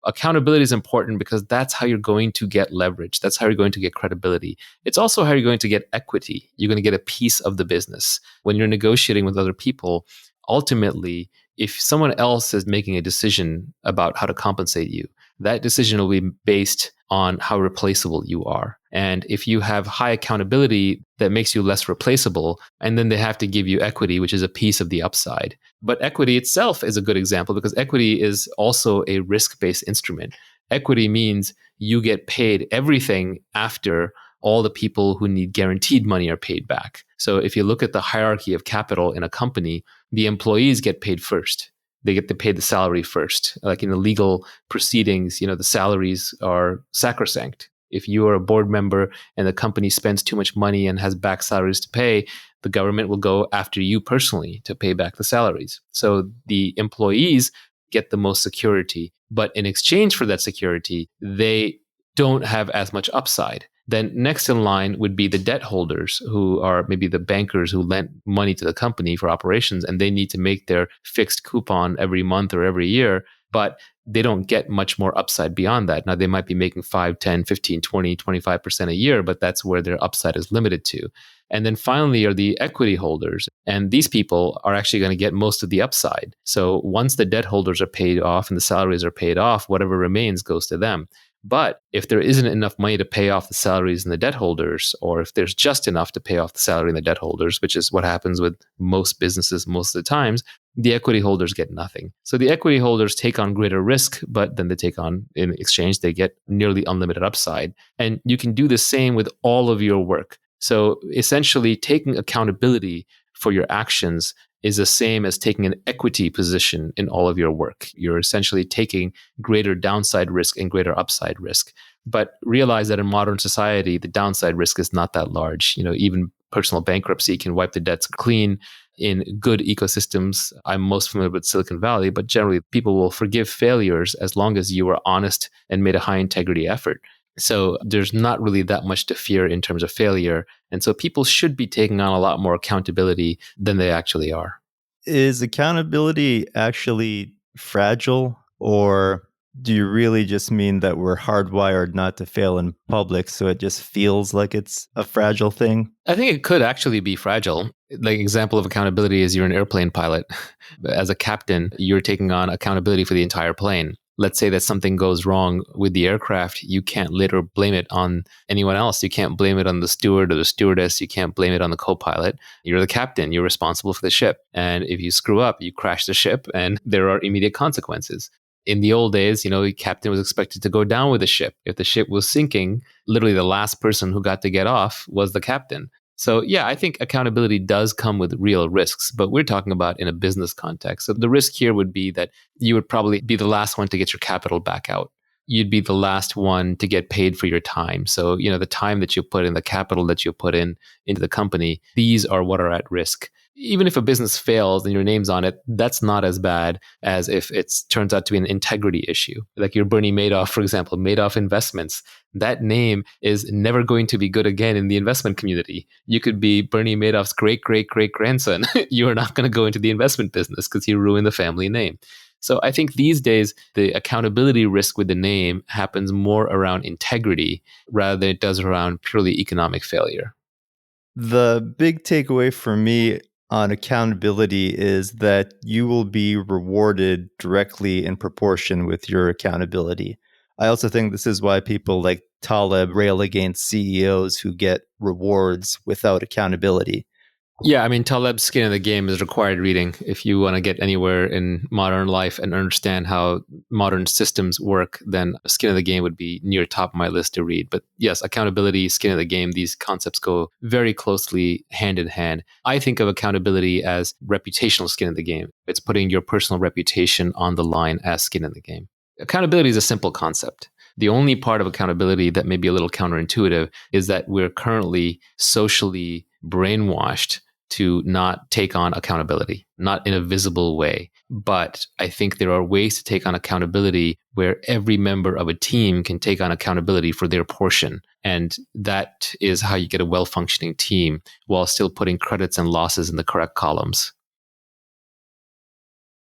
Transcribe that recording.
accountability is important because that's how you're going to get leverage. That's how you're going to get credibility. It's also how you're going to get equity. You're going to get a piece of the business. When you're negotiating with other people, ultimately, if someone else is making a decision about how to compensate you, that decision will be based on how replaceable you are. And if you have high accountability, that makes you less replaceable. And then they have to give you equity, which is a piece of the upside. But equity itself is a good example because equity is also a risk-based instrument. Equity means you get paid everything after all the people who need guaranteed money are paid back. So if you look at the hierarchy of capital in a company, the employees get paid first. They get to pay the salary first. Like in the legal proceedings, the salaries are sacrosanct. If you are a board member and the company spends too much money and has back salaries to pay, the government will go after you personally to pay back the salaries. So the employees get the most security, but in exchange for that security, they don't have as much upside. Then next in line would be the debt holders, who are maybe the bankers who lent money to the company for operations, and they need to make their fixed coupon every month or every year, but they don't get much more upside beyond that. Now, they might be making 5, 10, 15, 20, 25% a year, but that's where their upside is limited to. And then finally are the equity holders. And these people are actually going to get most of the upside. So once the debt holders are paid off and the salaries are paid off, whatever remains goes to them. But if there isn't enough money to pay off the salaries and the debt holders, or if there's just enough to pay off the salary and the debt holders, which is what happens with most businesses most of the times, the equity holders get nothing. So the equity holders take on greater risk, but then they take on, in exchange, they get nearly unlimited upside. And you can do the same with all of your work. So essentially, taking accountability for your actions is the same as taking an equity position in all of your work. You're essentially taking greater downside risk and greater upside risk. But realize that in modern society, the downside risk is not that large. Even personal bankruptcy can wipe the debts clean. In good ecosystems, I'm most familiar with Silicon Valley, but generally people will forgive failures as long as you were honest and made a high integrity effort. So there's not really that much to fear in terms of failure. And so people should be taking on a lot more accountability than they actually are. Is accountability actually fragile, or do you really just mean that we're hardwired not to fail in public, so it just feels like it's a fragile thing? I think it could actually be fragile. Like example of accountability is you're an airplane pilot. As a captain, you're taking on accountability for the entire plane. Let's say that something goes wrong with the aircraft, you can't later blame it on anyone else. You can't blame it on the steward or the stewardess. You can't blame it on the co-pilot. You're the captain. You're responsible for the ship. And if you screw up, you crash the ship and there are immediate consequences. In the old days, the captain was expected to go down with the ship. If the ship was sinking, literally the last person who got to get off was the captain. So yeah, I think accountability does come with real risks, but we're talking about in a business context. So the risk here would be that you would probably be the last one to get your capital back out. You'd be the last one to get paid for your time. So, the time that you put in, the capital that you put into the company, these are what are at risk. Even if a business fails and your name's on it, that's not as bad as if it turns out to be an integrity issue. Like your Bernie Madoff, for example, Madoff Investments. That name is never going to be good again in the investment community. You could be Bernie Madoff's great-great-great-grandson. You are not going to go into the investment business because you ruin the family name. So I think these days, the accountability risk with the name happens more around integrity rather than it does around purely economic failure. The big takeaway for me on accountability is that you will be rewarded directly in proportion with your accountability. I also think this is why people like Taleb rail against CEOs who get rewards without accountability. Yeah, I mean, Taleb's Skin in the Game is required reading if you want to get anywhere in modern life and understand how modern systems work. Then Skin in the Game would be near top of my list to read. But yes, accountability, skin in the game, these concepts go very closely hand in hand. I think of accountability as reputational skin in the game. It's putting your personal reputation on the line as skin in the game. Accountability is a simple concept. The only part of accountability that may be a little counterintuitive is that we're currently socially brainwashed to not take on accountability, not in a visible way. But I think there are ways to take on accountability where every member of a team can take on accountability for their portion. And that is how you get a well-functioning team while still putting credits and losses in the correct columns.